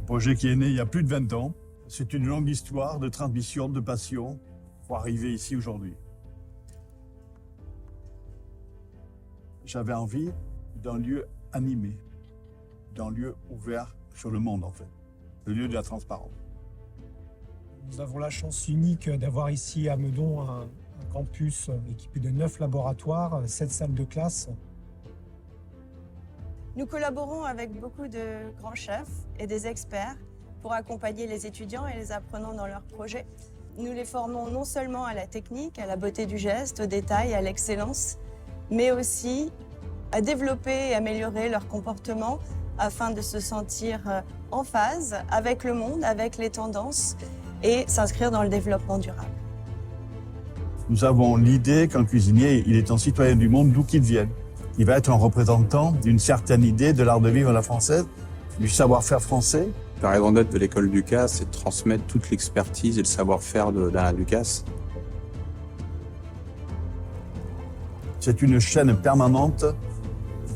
Projet qui est né il y a plus de 20 ans. C'est une longue histoire de transmission, de passion pour arriver ici aujourd'hui. J'avais envie d'un lieu animé, d'un lieu ouvert sur le monde en fait, le lieu de la transparence. Nous avons la chance unique d'avoir ici à Meudon un campus équipé de 9 laboratoires, 7 salles de classe. Nous collaborons avec beaucoup de grands chefs et des experts pour accompagner les étudiants et les apprenants dans leurs projets. Nous les formons non seulement à la technique, à la beauté du geste, au détail, à l'excellence, mais aussi à développer et améliorer leur comportement afin de se sentir en phase avec le monde, avec les tendances et s'inscrire dans le développement durable. Nous avons l'idée qu'un cuisinier, il est un citoyen du monde d'où qu'il vienne. Il va être un représentant d'une certaine idée de l'art de vivre à la française, du savoir-faire français. La raison d'être de l'Ecole Ducasse, c'est de transmettre toute l'expertise et le savoir-faire d'Alain Ducasse. C'est une chaîne permanente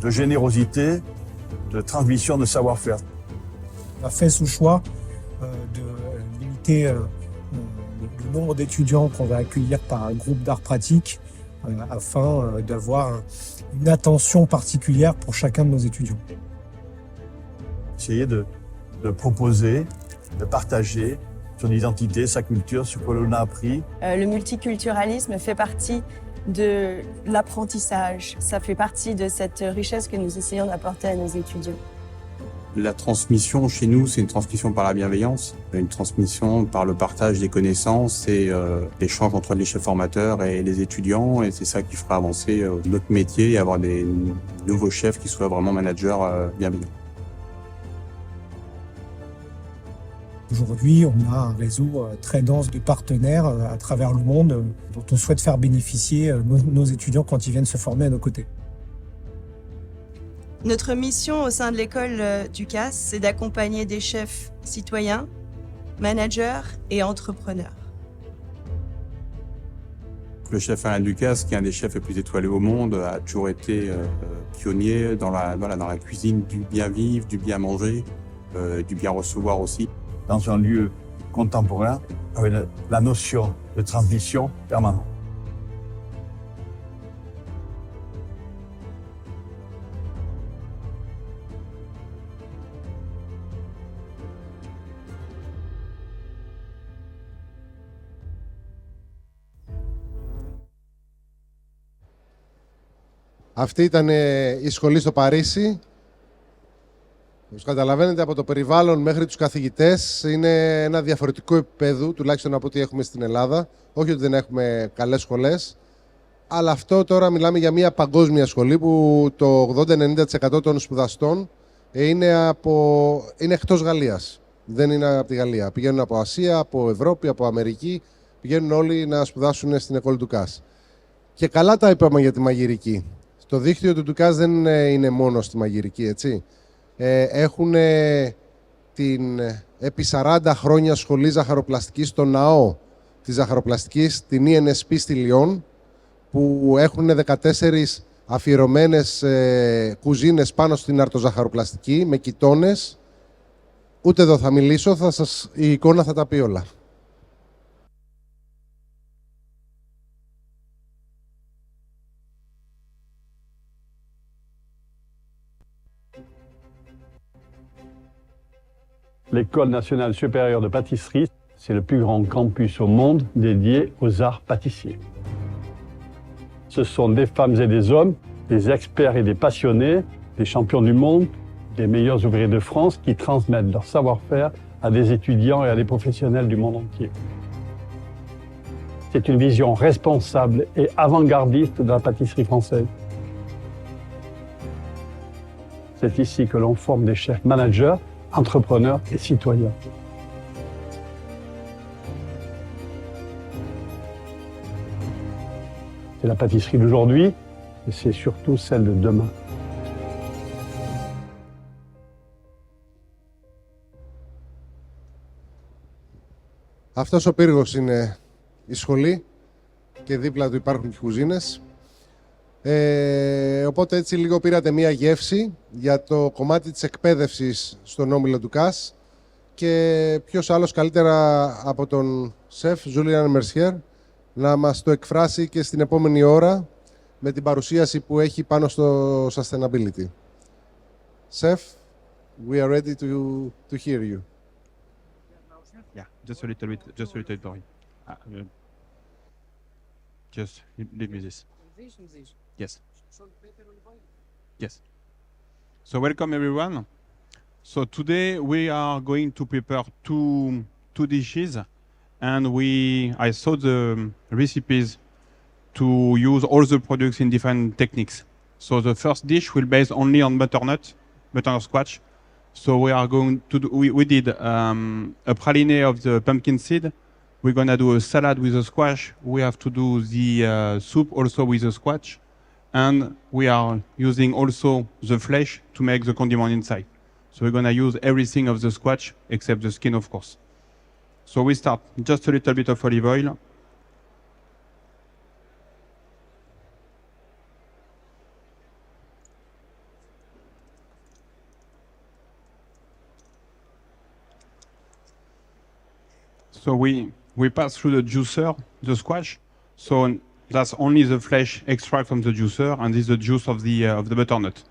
de générosité, de transmission de savoir-faire. On a fait ce choix de limiter le nombre d'étudiants qu'on va accueillir par un groupe d'art pratique afin d'avoir une attention particulière pour chacun de nos étudiants. Essayer de proposer, de partager son identité, sa culture, ce que l'on a appris. Le multiculturalisme fait partie de l'apprentissage. Ça fait partie de cette richesse que nous essayons d'apporter à nos étudiants. La transmission chez nous, c'est une transmission par la bienveillance, une transmission par le partage des connaissances et l'échange entre les chefs formateurs et les étudiants. Et c'est ça qui fera avancer notre métier et avoir des nouveaux chefs qui soient vraiment managers bienveillants. Aujourd'hui, on a un réseau très dense de partenaires à travers le monde dont on souhaite faire bénéficier nos étudiants quand ils viennent se former à nos côtés. Notre mission au sein de l'Ecole Ducasse, c'est d'accompagner des chefs citoyens, managers et entrepreneurs. Le chef Alain Ducasse, qui est un des chefs les plus étoilés au monde, a toujours été pionnier dans la cuisine du bien vivre, du bien manger, du bien recevoir aussi. Dans un lieu contemporain, avec la notion de transmission permanente. Αυτή ήταν η σχολή στο Παρίσι. Όπως καταλαβαίνετε, από το περιβάλλον μέχρι τους καθηγητές είναι ένα διαφορετικό επίπεδο, τουλάχιστον από ό,τι έχουμε στην Ελλάδα. Όχι ότι δεν έχουμε καλές σχολές, αλλά αυτό τώρα μιλάμε για μια παγκόσμια σχολή που το 80-90% των σπουδαστών είναι εκτός Γαλλίας. Δεν είναι από τη Γαλλία. Πηγαίνουν από Ασία, από Ευρώπη, από Αμερική. Πηγαίνουν όλοι να σπουδάσουν στην Ecole Ducasse. Και καλά τα είπαμε για τη μαγειρική. Το δίκτυο του Ducasse δεν είναι μόνο στη μαγειρική, έτσι. Έχουν την επί 40 χρόνια σχολή ζαχαροπλαστικής στο ναό της ζαχαροπλαστικής, την ENSP στη Λιόν, που έχουν 14 αφιερωμένες κουζίνες πάνω στην αρτοζαχαροπλαστική, με κοιτώνες. Ούτε εδώ θα μιλήσω, η εικόνα θα τα πει όλα. L'École nationale supérieure de pâtisserie, c'est le plus grand campus au monde dédié aux arts pâtissiers. Ce sont des femmes et des hommes, des experts et des passionnés, des champions du monde, des meilleurs ouvriers de France qui transmettent leur savoir-faire à des étudiants et à des professionnels du monde entier. C'est une vision responsable et avant-gardiste de la pâtisserie française. C'est ici que l'on forme des chefs managers, entrepreneurs et citoyens. C'est la pâtisserie d'aujourd'hui et c'est surtout celle de demain. Αυτός ο πύργος είναι η σχολή και δίπλα του υπάρχουν και κουζίνες. Οπότε έτσι λίγο πήρατε μία γεύση για το κομμάτι της εκπαίδευσης στον όμιλο Ducasse και ποιος άλλος καλύτερα από τον σεφ Julian Mercier να μας το εκφράσει και στην επόμενη ώρα με την παρουσίαση που έχει πάνω στο sustainability. Chef, we are ready to hear you. Yeah, just a little bit boring. Just leave me this. Yes. Yes. So welcome everyone. So today we are going to prepare two dishes, and I saw the recipes to use all the products in different techniques. So the first dish will base only on butternut squash. So we are going to do, we did a praline of the pumpkin seed. We're gonna do a salad with the squash. We have to do the soup also with the squash, and we are using also the flesh to make the condiment inside. So we're gonna use everything of the squash except the skin, of course. So we start just a little bit of olive oil. So we pass through the juicer, the squash. So that's only the flesh extract from the juicer, and this is the juice of the butternut.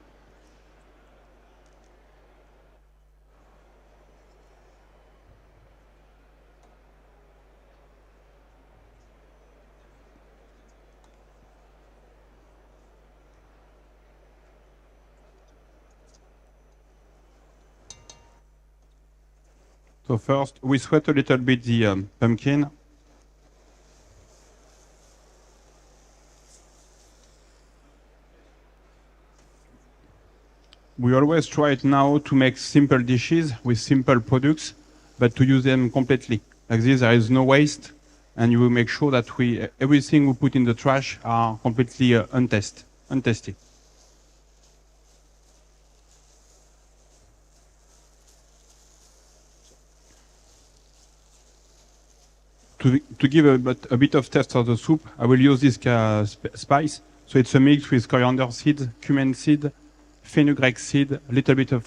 So first, we sweat a little bit the pumpkin. We always try it now to make simple dishes with simple products, but to use them completely. Like this, there is no waste, and you will make sure that everything we put in the trash are completely untested. To give a bit of taste of the soup, I will use this spice. So it's a mix with coriander seed, cumin seed, fenugreek seed, a little bit of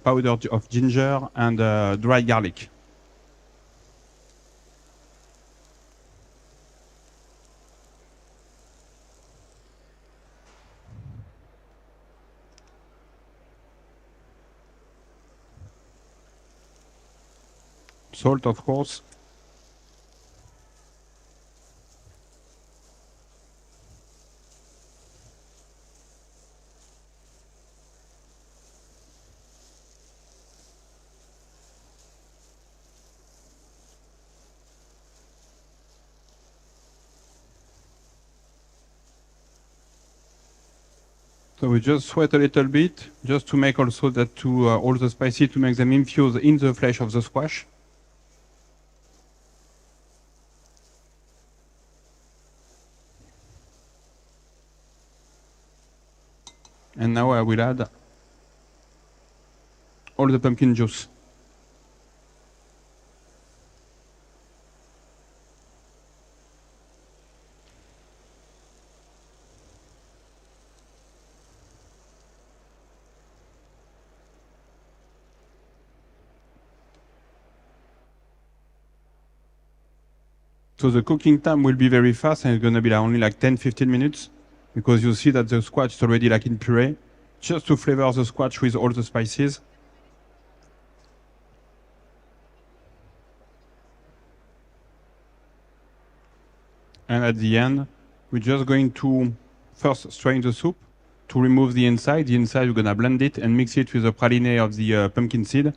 powder of ginger, and dry garlic. Salt, of course. So we just sweat a little bit, just to make also that all the spices, to make them infuse in the flesh of the squash. And now I will add all the pumpkin juice. So the cooking time will be very fast, and it's going to be only like 10-15 minutes, because you see that the squash is already like in puree, just to flavor the squash with all the spices. And at the end, we're just going to first strain the soup to remove the inside. The inside, we're going to blend it and mix it with the praline of the pumpkin seed.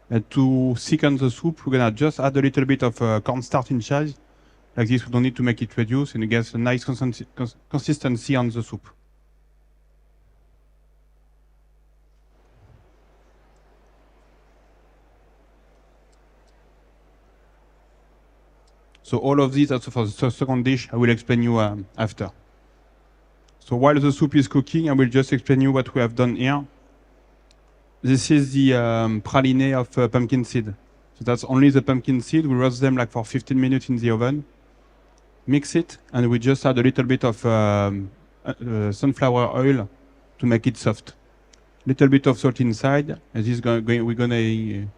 And to thicken the soup, we're going to just add a little bit of cornstarch inside. Like this, we don't need to make it reduce, and it gets a nice consistency on the soup. So all of these, also for the second dish, I will explain you after. So while the soup is cooking, I will just explain you what we have done here. This is the praline of pumpkin seed. So that's only the pumpkin seed. We roast them like for 15 minutes in the oven. Mix it, and we just add a little bit of sunflower oil to make it soft. Little bit of salt inside, and this we're gonna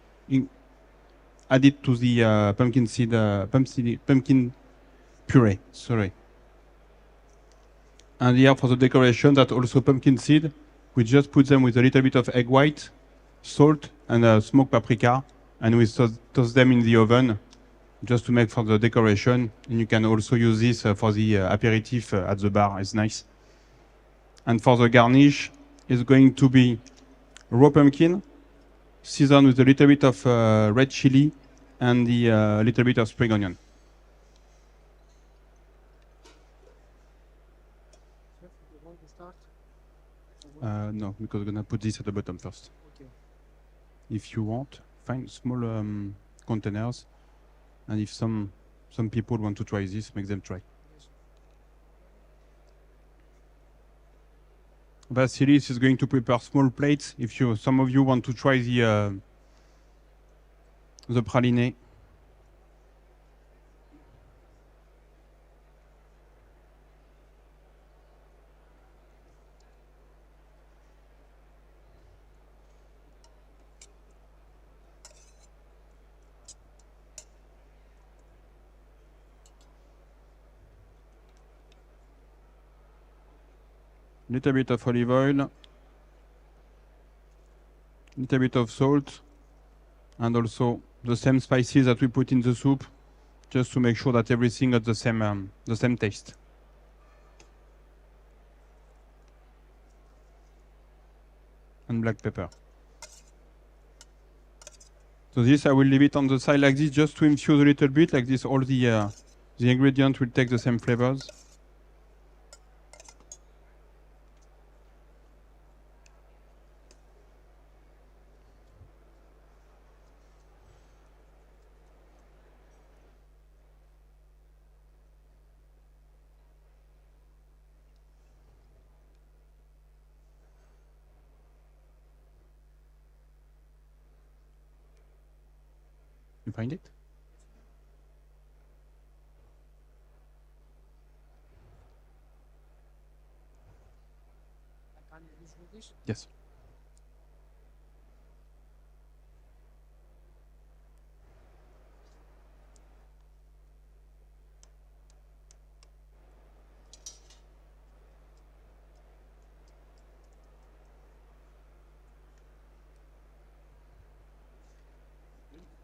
add it to the pumpkin puree. Sorry. And here for the decoration, that also pumpkin seed. We just put them with a little bit of egg white, salt, and smoked paprika, and we toast them in the oven just to make for the decoration. And you can also use this for the aperitif at the bar. It's nice. And for the garnish, it's going to be raw pumpkin, seasoned with a little bit of red chili and the little bit of spring onion. No, because we're gonna put this at the bottom first. Okay. If you want, find small containers, and if some people want to try this, make them try. Vasilis is going to prepare small plates. If some of you want to try the praline. Little bit of olive oil, little bit of salt, and also the same spices that we put in the soup, just to make sure that everything got the same taste. And black pepper. So this I will leave it on the side like this, just to infuse a little bit, like this. All the ingredients will take the same flavors. You find it? Yes.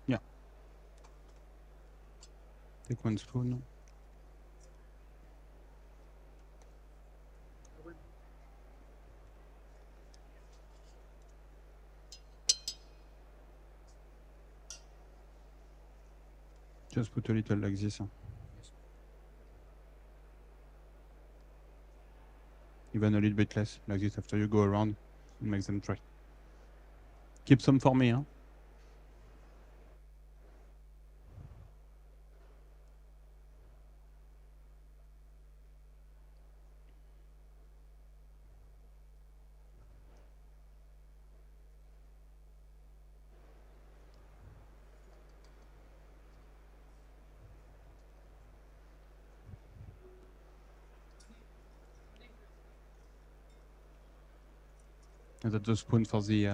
Yeah. Take 1 spoon. Just put a little like this. Even a little bit less, like this, after you go around and make them try. Keep some for me, huh? And that's the spoon for the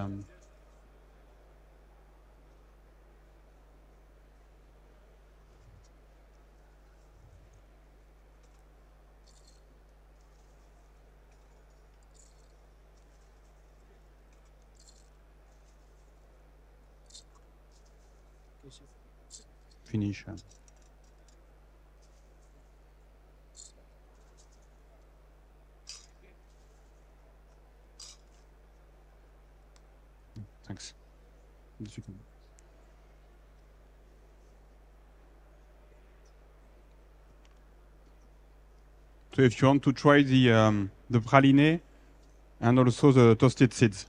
finish. Thanks. So if you want to try the praline and also the toasted seeds.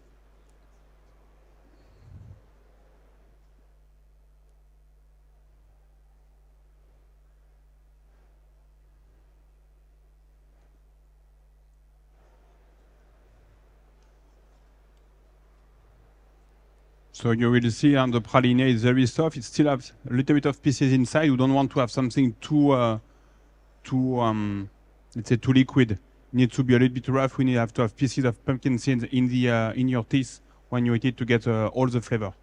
So you will see the praline is very soft. It still has a little bit of pieces inside. You don't want to have something too let's say too liquid. It needs to be a little bit rough. We have to have pieces of pumpkin seeds in your teeth when you eat it to get all the flavor.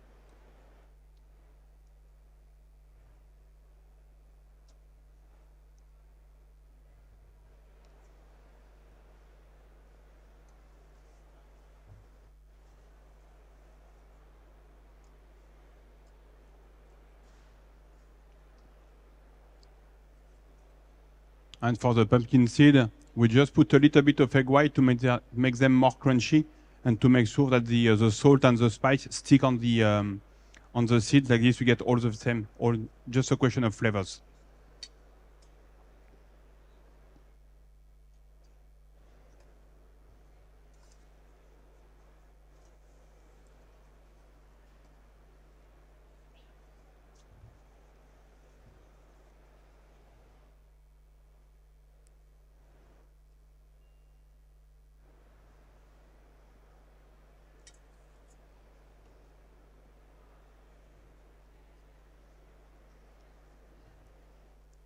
And for the pumpkin seed, we just put a little bit of egg white to make them more crunchy and to make sure that the salt and the spice stick on the seed. Like this, we get all the same, just a question of flavors.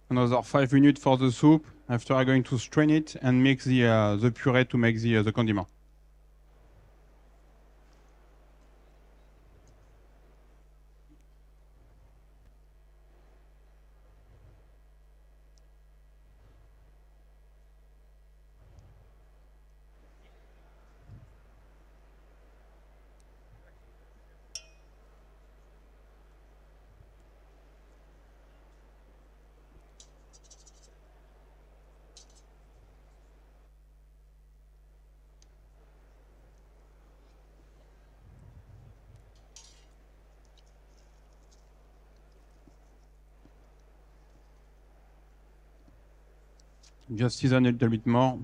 Another 5 minutes for the soup. After, I'm going to strain it and mix the puree to make the condiment. Just season a little bit more.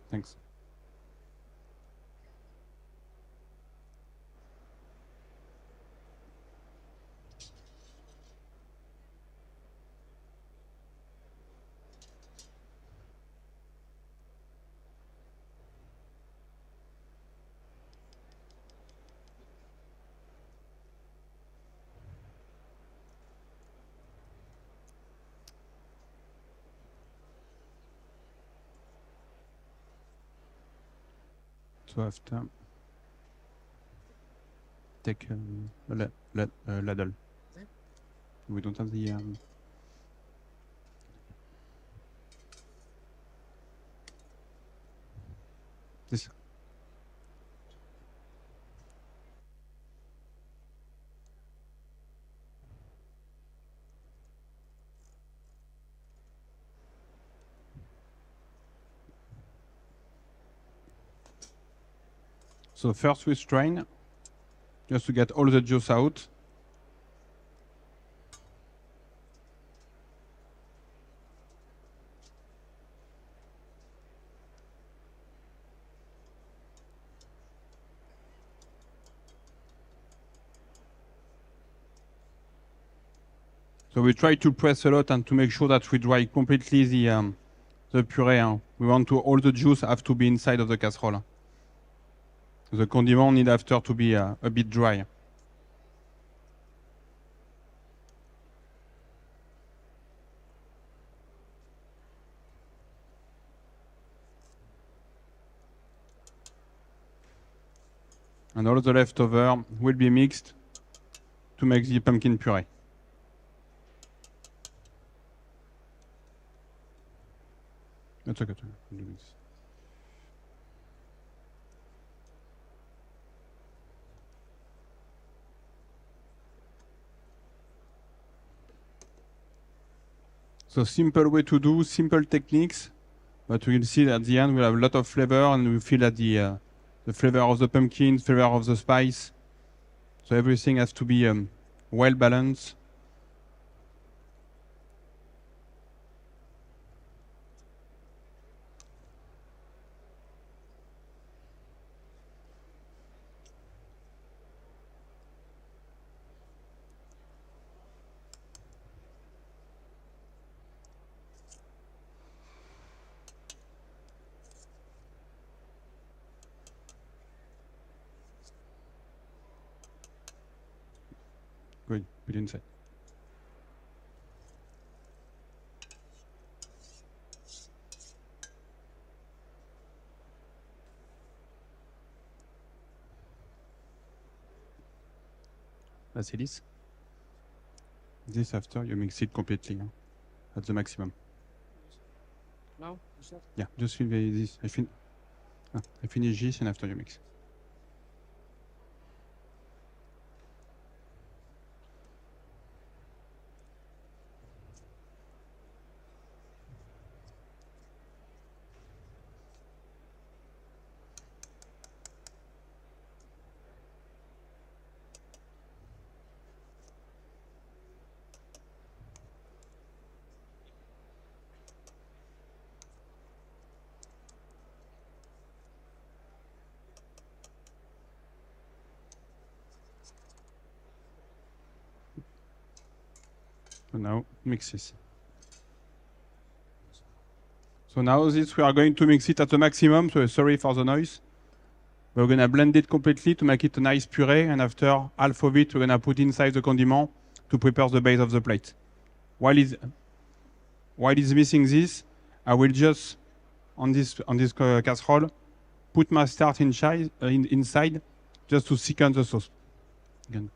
Thanks. So after, take a ladle. We don't have the... this. So first we strain, just to get all the juice out. So we try to press a lot and to make sure that we dry completely the puree. We want to, all the juice have to be inside of the casserole. The condiment need after to be a bit dry. And all the leftover will be mixed to make the pumpkin puree. That's okay. So simple way to do, simple techniques, but we will see that at the end we'll have a lot of flavor and we feel that the flavor of the pumpkin, flavor of the spice. So everything has to be well balanced. Good, put it inside. Là, c'est lisse. This after you mix it completely at the maximum. Now? Yeah, just finish this. I finish this and after you mix. So now mix this. So now this we are going to mix it at the maximum, so sorry for the noise. We're going to blend it completely to make it a nice puree, and after half of it we're going to put inside the condiment to prepare the base of the plate. While it's missing this, I will just, on this casserole, put my starch inside just to thicken the sauce. Again.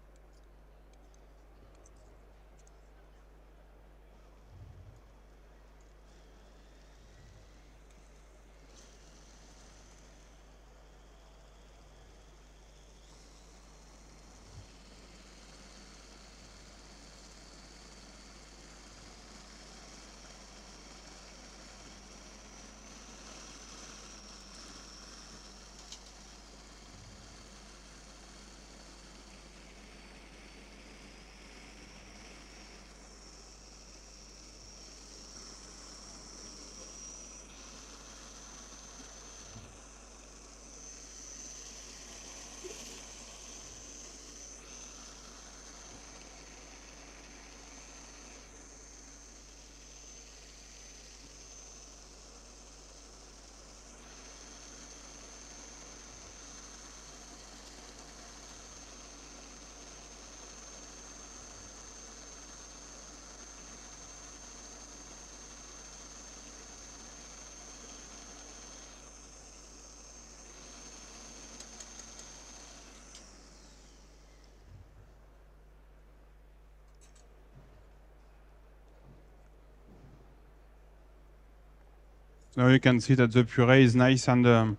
Now you can see that the puree is nice and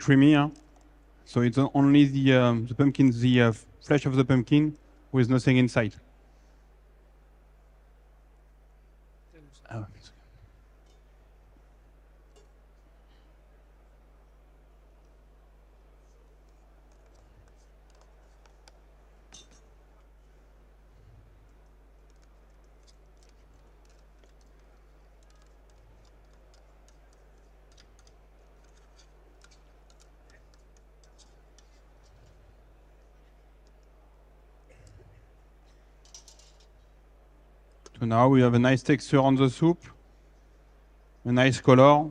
creamy. Huh? So it's only the pumpkin, the flesh of the pumpkin, with nothing inside. Oh. So now we have a nice texture on the soup, a nice color.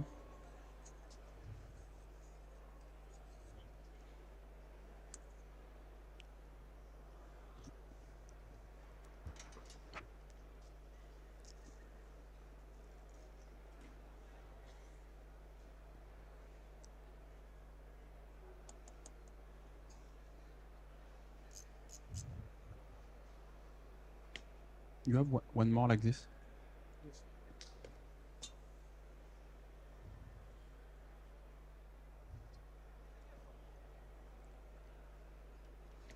You have one more like this? Yes.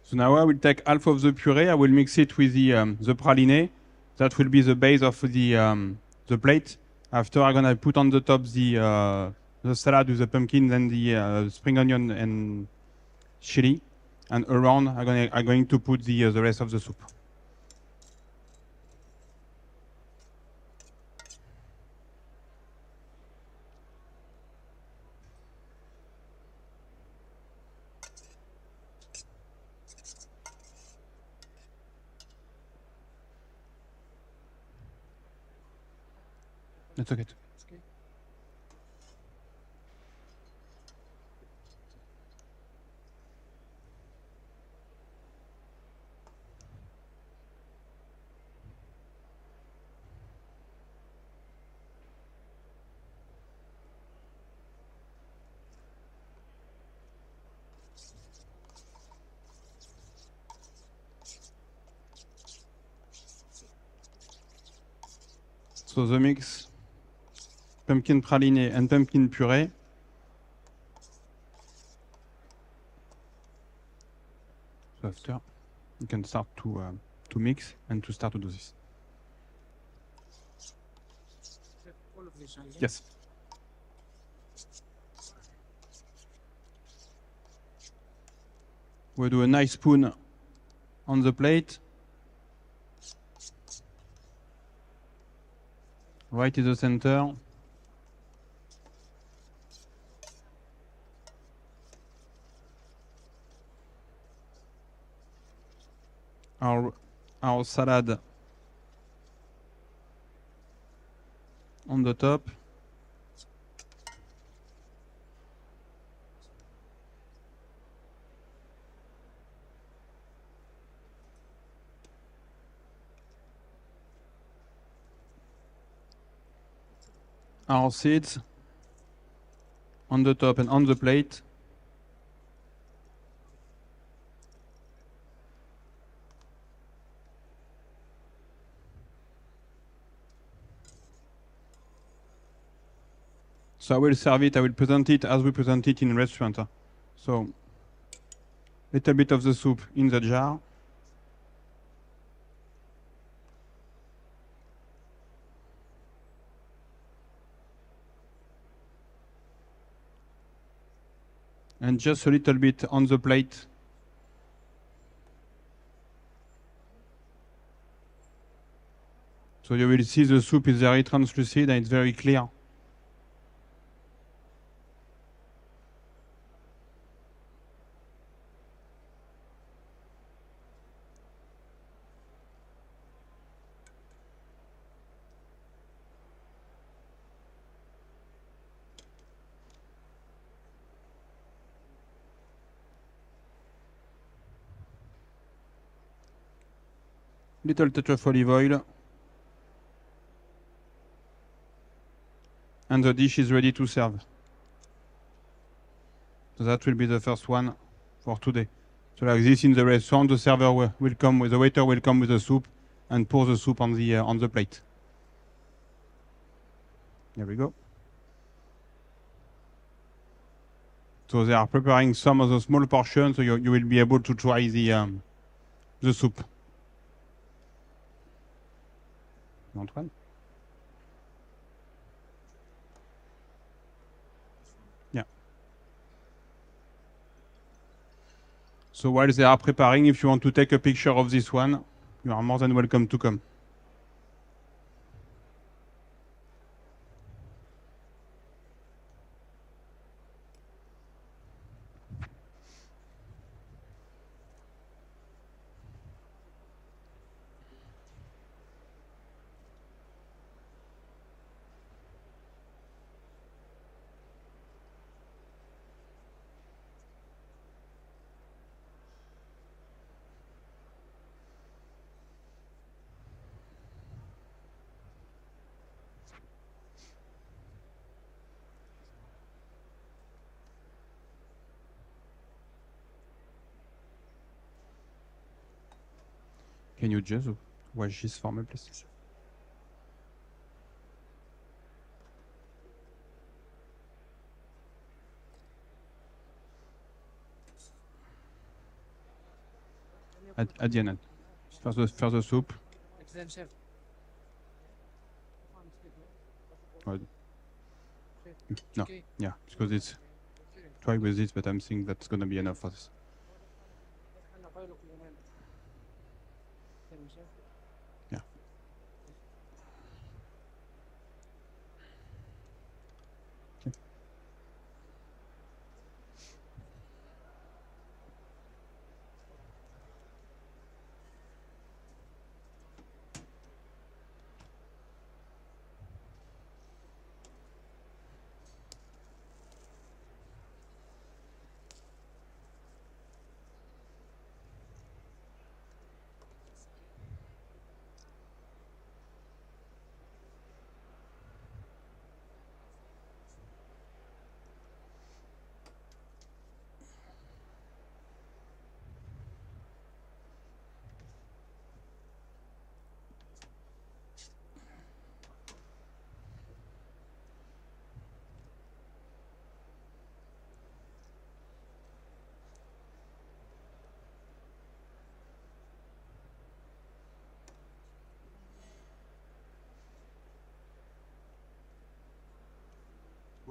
So now I will take half of the puree. I will mix it with the praline. That will be the base of the plate. After I'm gonna put on the top the salad with the pumpkin, then the spring onion and chili, and around I'm going to put the rest of the soup. That's okay. So the mix, pumpkin praline and pumpkin puree. So after, you can start to mix and to start to do this. Yes. We do a nice spoon on the plate. Right in the center. Our salad on the top. Our seeds on the top and on the plate. So I will serve it, I will present it as we present it in a restaurant. So, little bit of the soup in the jar. And just a little bit on the plate. So you will see the soup is very translucent and it's very clear. Little touch of olive oil. And the dish is ready to serve. So that will be the first one for today. So like this in the restaurant, the server will come with the waiter will come with the soup and pour the soup on the plate. There we go. So they are preparing some of the small portions, so you will be able to try the soup. Antoine? Yeah. So while they are preparing, if you want to take a picture of this one, you are more than welcome to come. Can you just watch this for me, please? At the end. First the soup. No, yeah, because it's try with this, but I'm thinking that's gonna be enough for this. Yeah. Okay.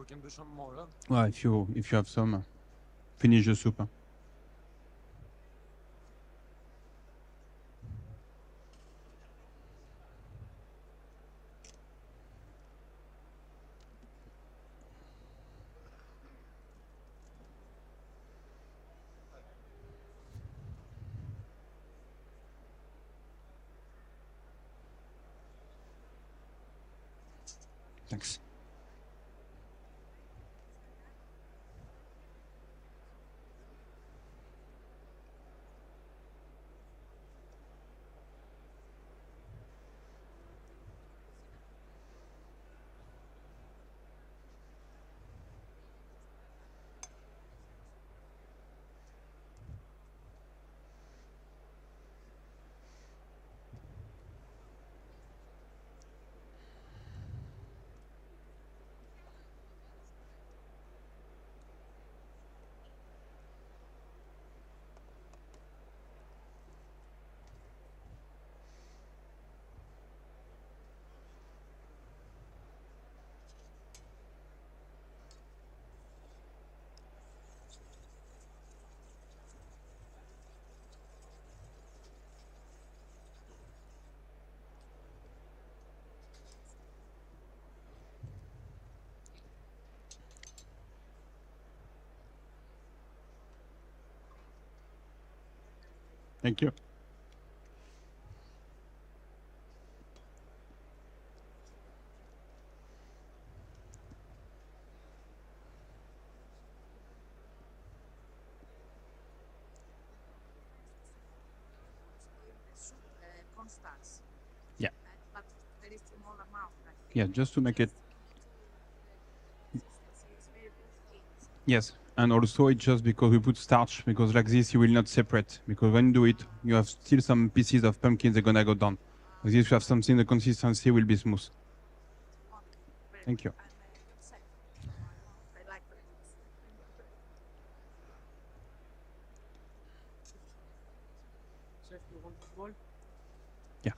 can do some more. Huh? Well, if you have some, finish the soup. Thanks. Thank you. Yeah. But very small amount. Yeah, just to make it. Yes, and also it's just because we put starch, because like this you will not separate, because when you do it, you have still some pieces of pumpkin, they're gonna go down. Like this you have something, the consistency will be smooth. Thank you. I like it. Chef, you want the bowl? Yeah.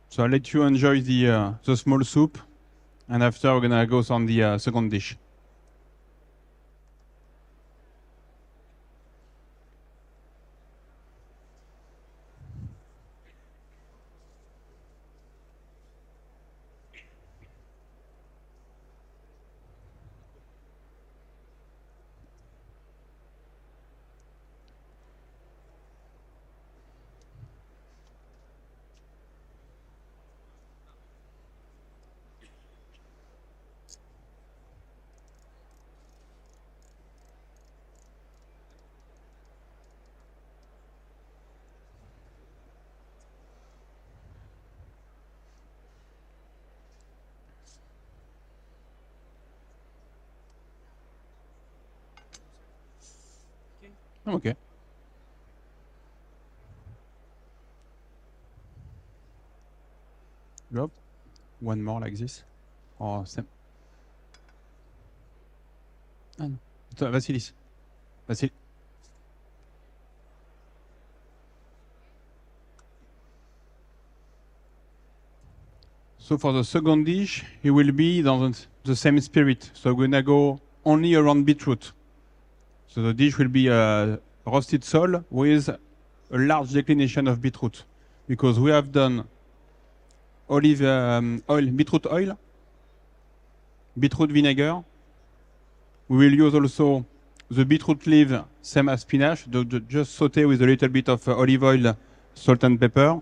So I'll let you enjoy the small soup, and after we're gonna go on the second dish. Okay. Drop one more like this, or same. Ah no, Vasilis. Vasil. So for the second dish, it will be on the same spirit. So we're gonna go only around beetroot. So the dish will be a roasted sole with a large declination of beetroot, because we have done olive oil, beetroot oil, beetroot vinegar. We will use also the beetroot leaf, same as spinach, just saute with a little bit of olive oil, salt and pepper.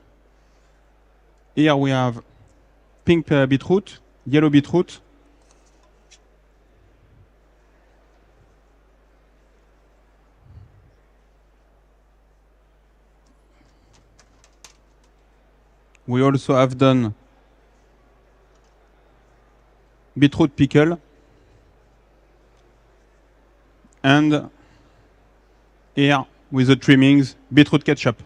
Here we have pink beetroot, yellow beetroot, we also have done beetroot pickle, and here with the trimmings, beetroot ketchup.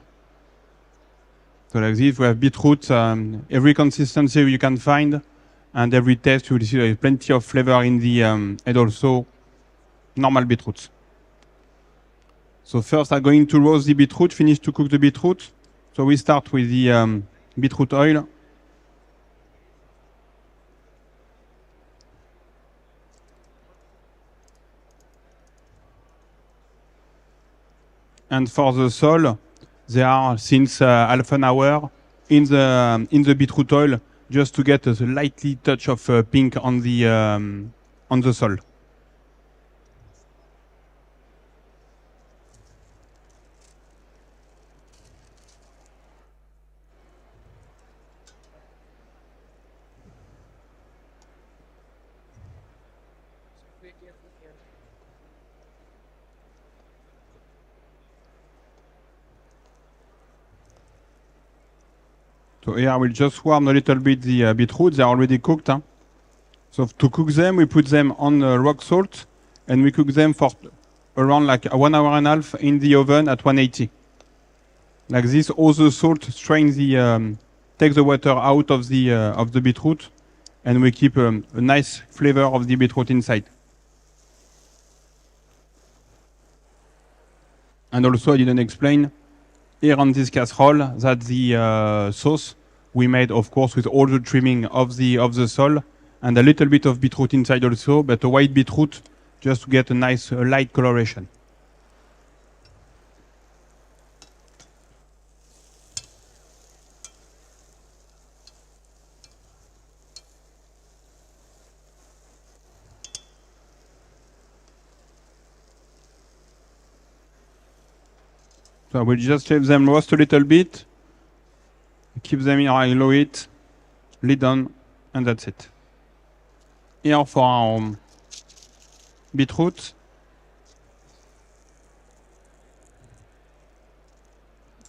So like this, we have beetroot, every consistency you can find, and every taste you will see there is plenty of flavor in the, and also normal beetroots. So first I'm going to roast the beetroot, finish to cook the beetroot. So we start with the beetroot oil. And for the sole, they are since half an hour in the beetroot oil, just to get a lightly touch of pink on the sole. So here I will just warm a little bit the beetroot. They are already cooked. Huh? So to cook them, we put them on rock salt, and we cook them for around like 1 hour and a half in the oven at 180. Like this, all the salt strains takes the water out of the beetroot, and we keep a nice flavor of the beetroot inside. And also, I didn't explain here on this casserole that the sauce we made, of course, with all the trimming of the sole and a little bit of beetroot inside also, but a white beetroot just to get a nice light coloration. So we'll just let them roast a little bit, keep them in high low heat, lid on, and that's it. Here for our beetroot,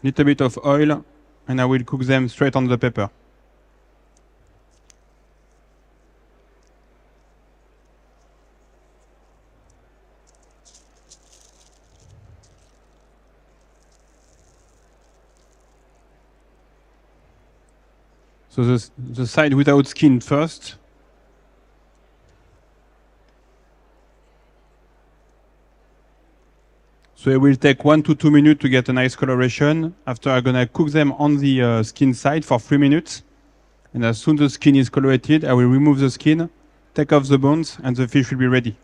little bit of oil, and I will cook them straight on the pepper. So the side without skin first. So it will take 1 to 2 minutes to get a nice coloration. After I'm gonna cook them on the skin side for 3 minutes. And as soon as the skin is colorated, I will remove the skin, take off the bones, and the fish will be ready.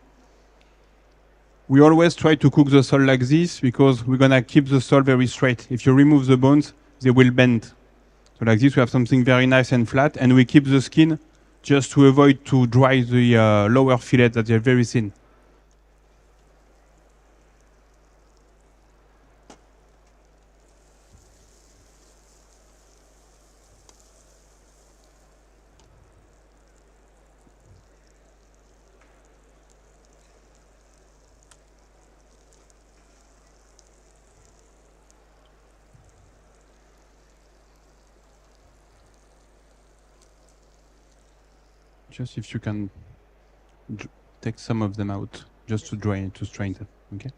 We always try to cook the sole like this because we're gonna keep the sole very straight. If you remove the bones, they will bend. So like this, we have something very nice and flat, and we keep the skin just to avoid to dry the lower fillet that they're very thin. Just if you can take some of them out, just to strain them, okay?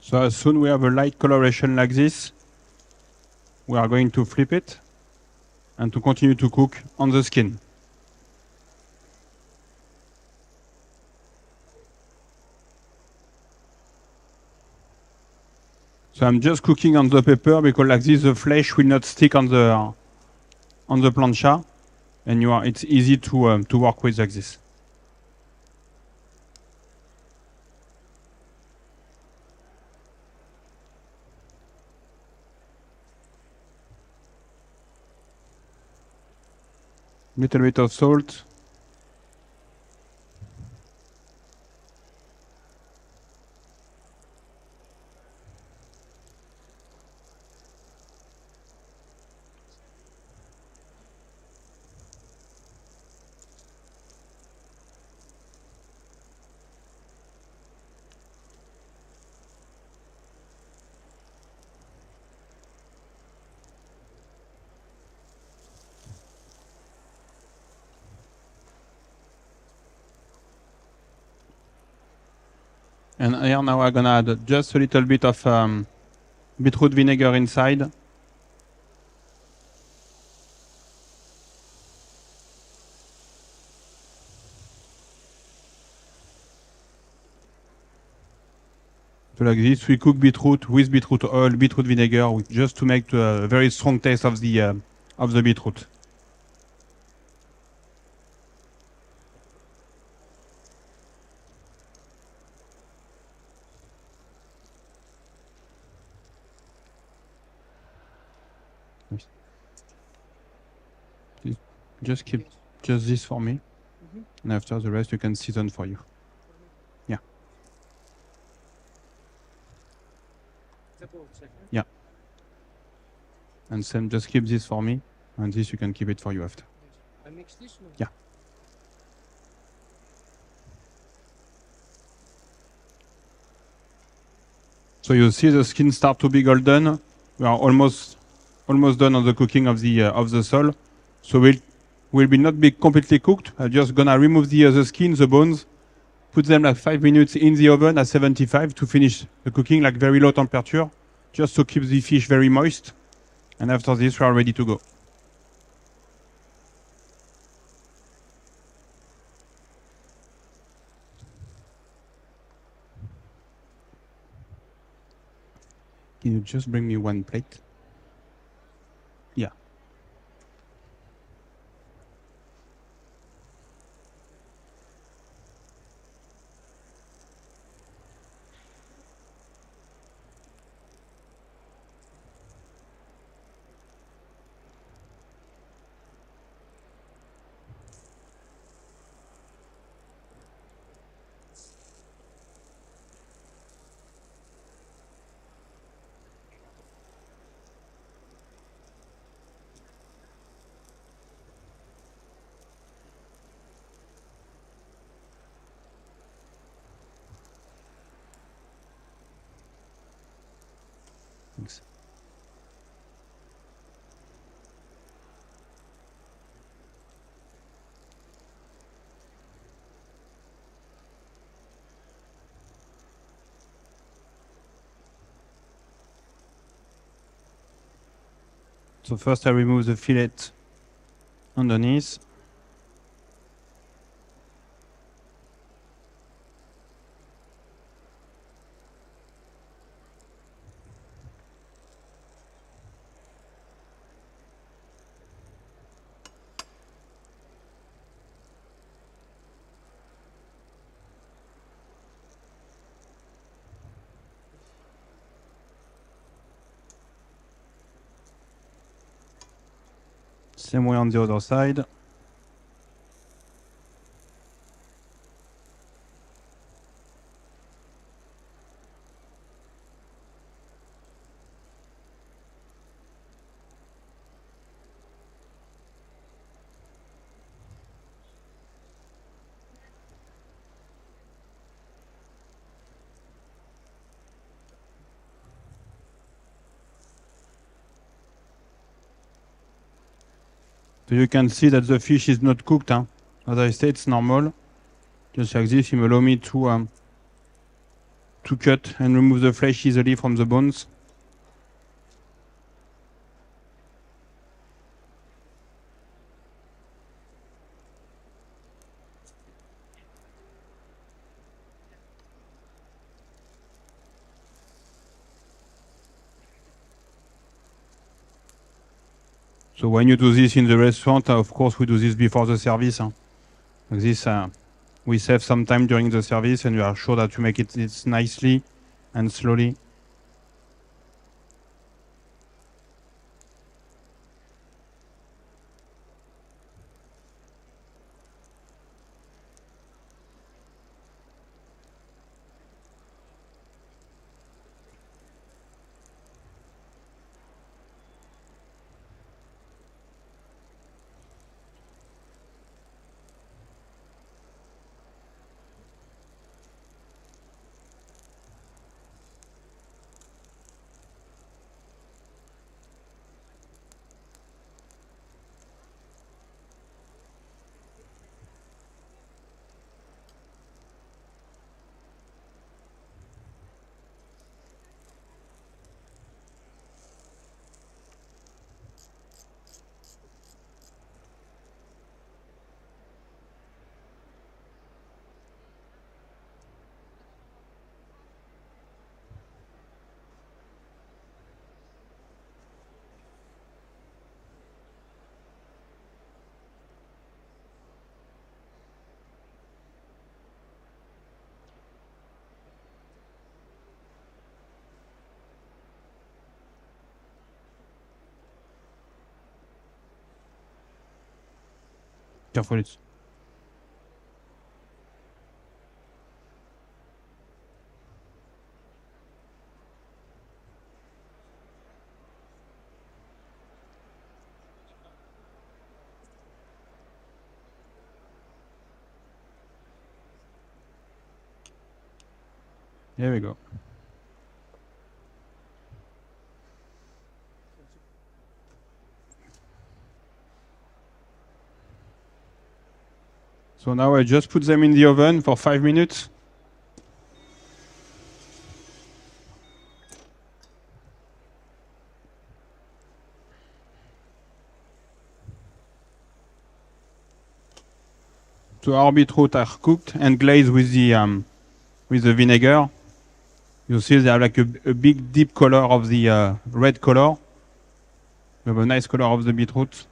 So as soon as we have a light coloration like this, we are going to flip it and to continue to cook on the skin. So I'm just cooking on the pepper because like this the flesh will not stick on the plancha, and it's easy to work with like this. Little bit of salt. And here now I'm gonna add just a little bit of beetroot vinegar inside. So like this, we cook beetroot with beetroot oil, beetroot vinegar, just to make a very strong taste of the beetroot. Just keep just this for me, and after the rest you can season for you. Yeah. Yeah. And Sam, just keep this for me, and this you can keep it for you after. I mix this one. Yeah. So you see the skin start to be golden. We are almost done on the cooking of the sole. So will be not be completely cooked. I'm just gonna remove the skin, the bones, put them like 5 minutes in the oven at 75 to finish the cooking, like very low temperature, just to keep the fish very moist. And after this, we are ready to go. Can you just bring me one plate? Yeah. Thanks. So first I remove the fillet underneath. Same way on the other side. So you can see that the fish is not cooked. Huh? As I said, it's normal. Just like this, it will allow me to cut and remove the flesh easily from the bones. So when you do this in the restaurant, of course, we do this before the service. Huh? Like this, we save some time during the service, and we are sure that you make it nicely and slowly. Careful. Here we go. So now I just put them in the oven for 5 minutes. So our beetroot are cooked and glazed with the vinegar. You see they have like a big deep color of the red color. We have a nice color of the beetroot.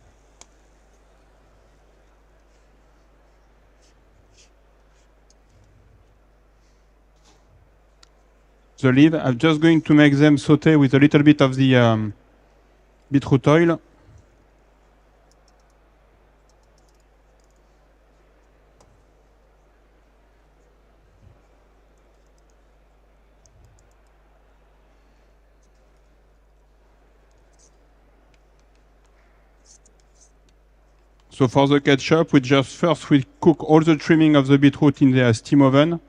The leaf, I'm just going to make them saute with a little bit of the beetroot oil. So for the ketchup, we cook all the trimming of the beetroot in the steam oven.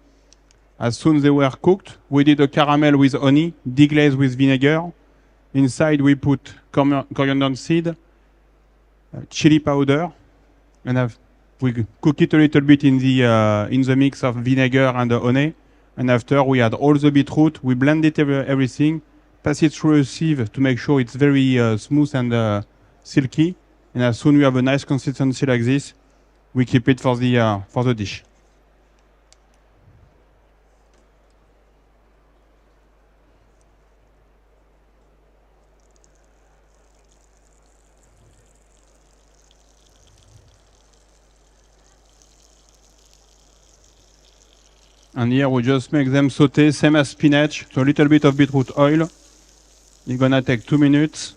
As soon as they were cooked, we did a caramel with honey, deglazed with vinegar. Inside we put coriander seed, chili powder, and we cook it a little bit in the mix of vinegar and the honey. And after we add all the beetroot, we blend it everything, pass it through a sieve to make sure it's very smooth and silky. And as soon as we have a nice consistency like this, we keep it for the dish. And here we just make them saute, same as spinach, so a little bit of beetroot oil. It's gonna take 2 minutes.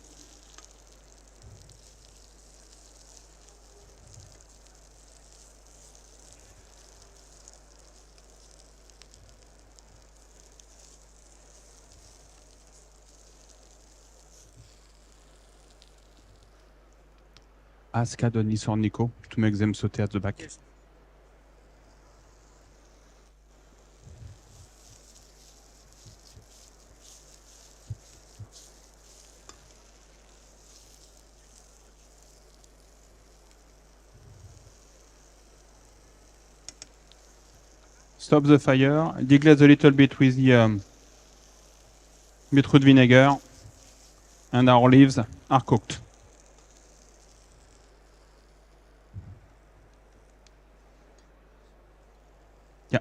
Ask Adonis or Nico to make them saute at the back. Yes. Stop the fire, deglaze a little bit with the beetroot vinegar, and our leaves are cooked. Yeah.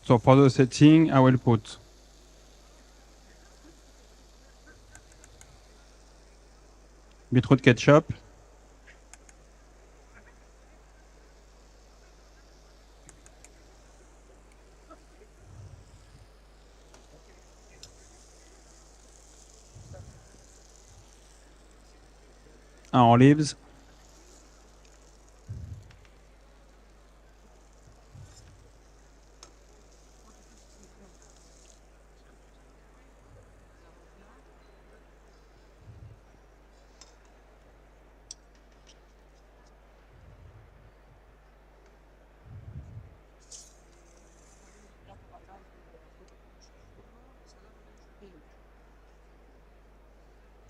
So for the setting, I will put beetroot ketchup, our leaves,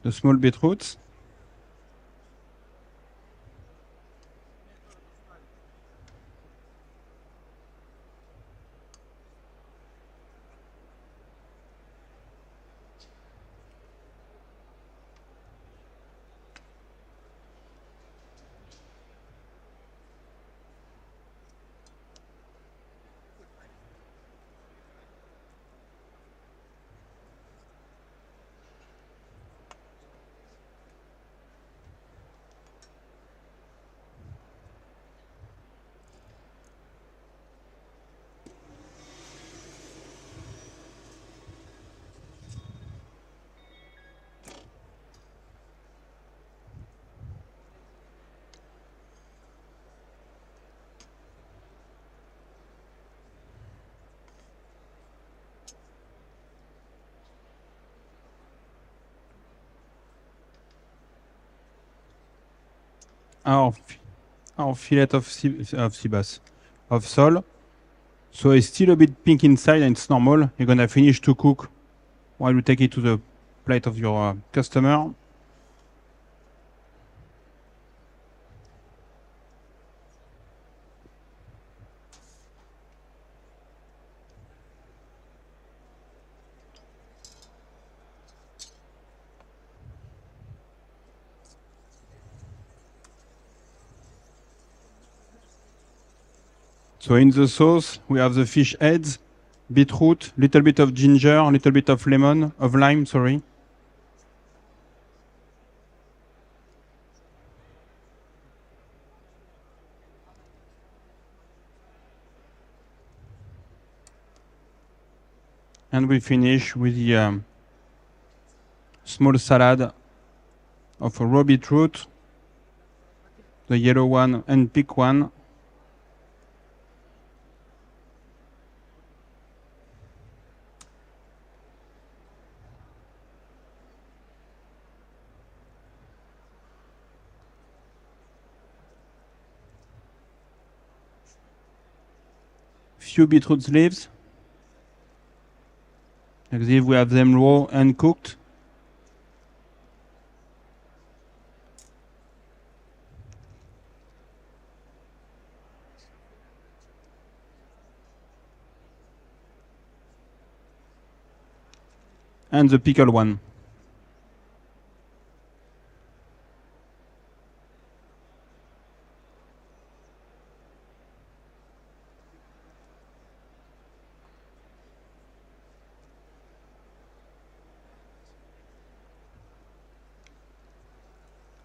the small beetroots, our fillet of sea bass, of sole. So it's still a bit pink inside and it's normal. You're gonna finish to cook while you take it to the plate of your customer. So in the sauce, we have the fish heads, beetroot, little bit of ginger, a little bit of lime, sorry. And we finish with the small salad of raw beetroot, the yellow one and pink one. Few beetroot leaves. As if we have them raw and cooked. And the pickle one.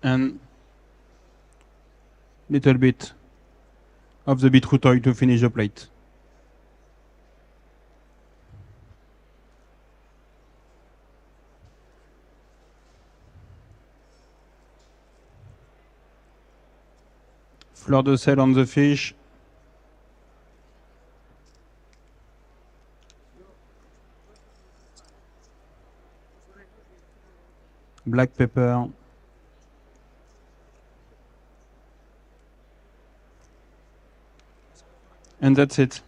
And little bit of the beetroot oil to finish the plate. Fleur de sel on the fish. Black pepper. And that's it.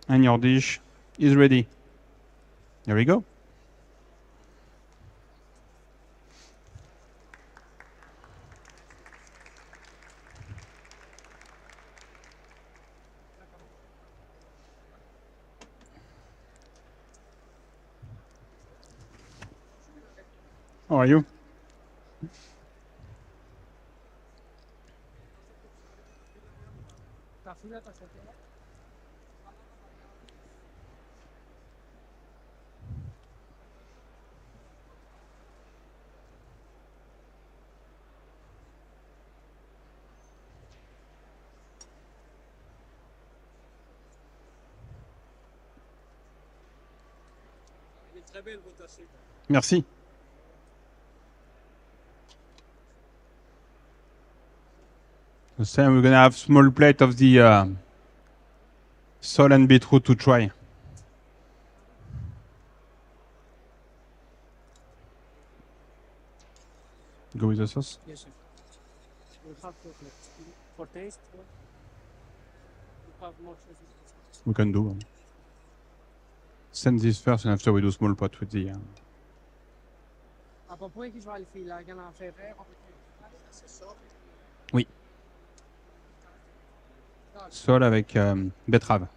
And your dish is ready. There we go. How are you? Merci. The same, we're gonna have small plate of the sole and beetroot to try. Go with the sauce? Yes, sir. We'll have for taste. We'll have more sauces. We can do. Send this first and after we do small pot with the... Από πού έχεις βάλει φύλλα για να φεύγει? Oui. Sole avec betterave.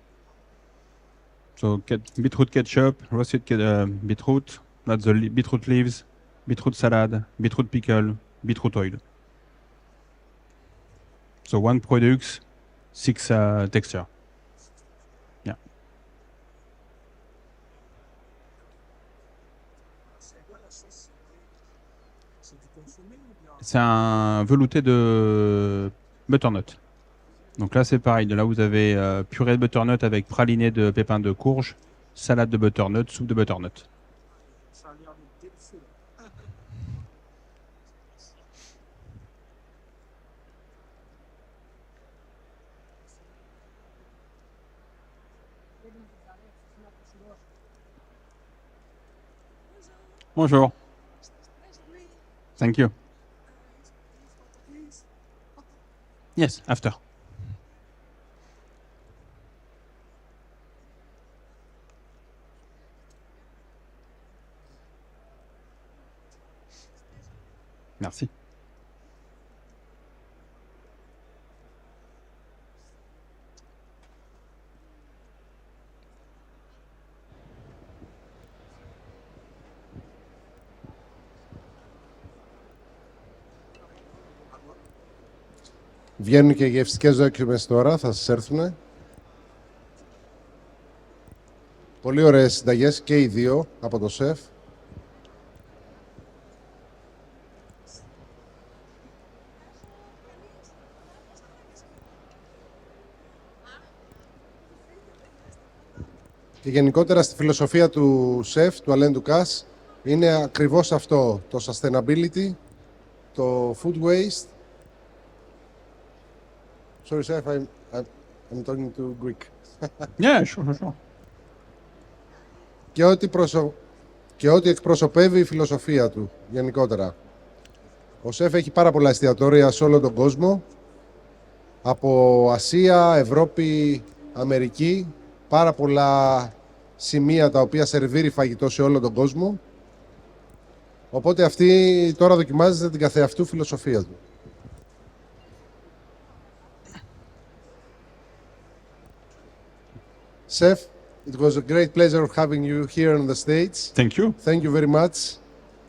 So beetroot ketchup, roasted beetroot, that's the beetroot leaves, beetroot salad, beetroot pickle, beetroot oil. So one product, 6 texture. Yeah. C'est un velouté de butternut. Donc là, c'est pareil. De là, vous avez purée de butternut avec praliné de pépins de courge, salade de butternut, soupe de butternut. Bonjour. Thank you. Yes, after. Merci. Βγαίνουν και οι γευστικές δόκιμες τώρα, θα σας έρθουν. Πολύ ωραίες συνταγές και οι δύο από το σεφ. Και γενικότερα στη φιλοσοφία του σεφ, του Ecole Ducasse, είναι ακριβώς αυτό, το sustainability, το food waste. Sorry, chef, I'm talking to Greek. Yeah, sure. Και ό,τι εκπροσωπεύει η φιλοσοφία του, γενικότερα. Ο σεφ έχει πάρα πολλά εστιατόρια σε όλο τον κόσμο, από Ασία, Ευρώπη, Αμερική, πάρα πολλά σημεία τα οποία σερβίρει φαγητό σε όλο τον κόσμο. Οπότε αυτή τώρα δοκιμάζεται την καθεαυτού φιλοσοφία του. Chef, it was a great pleasure having you here on the States. Thank you. Thank you very much.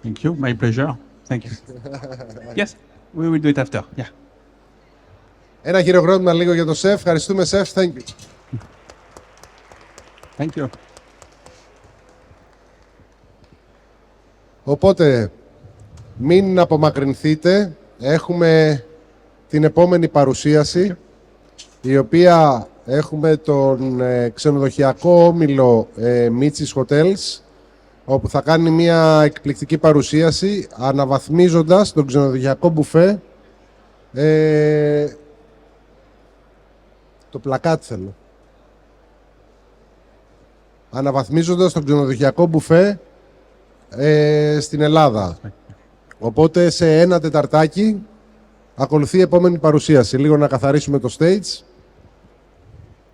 Thank you. My pleasure. Thank you. Yes, we will do it after. Yeah. Ένα χειροκρότημα λίγο για τον Chef. Ευχαριστούμε, Chef. Thank you. Thank you. Οπότε, μην απομακρυνθείτε. Έχουμε την επόμενη παρουσίαση, η οποία έχουμε τον ξενοδοχειακό όμιλο Μίτσις Hotels, όπου θα κάνει μια εκπληκτική παρουσίαση αναβαθμίζοντας τον ξενοδοχειακό μπουφέ. Το πλακάτ θέλω. Αναβαθμίζοντας τον ξενοδοχειακό μπουφέ στην Ελλάδα. Οπότε σε ένα τεταρτάκι ακολουθεί η επόμενη παρουσίαση. Λίγο να καθαρίσουμε το stage.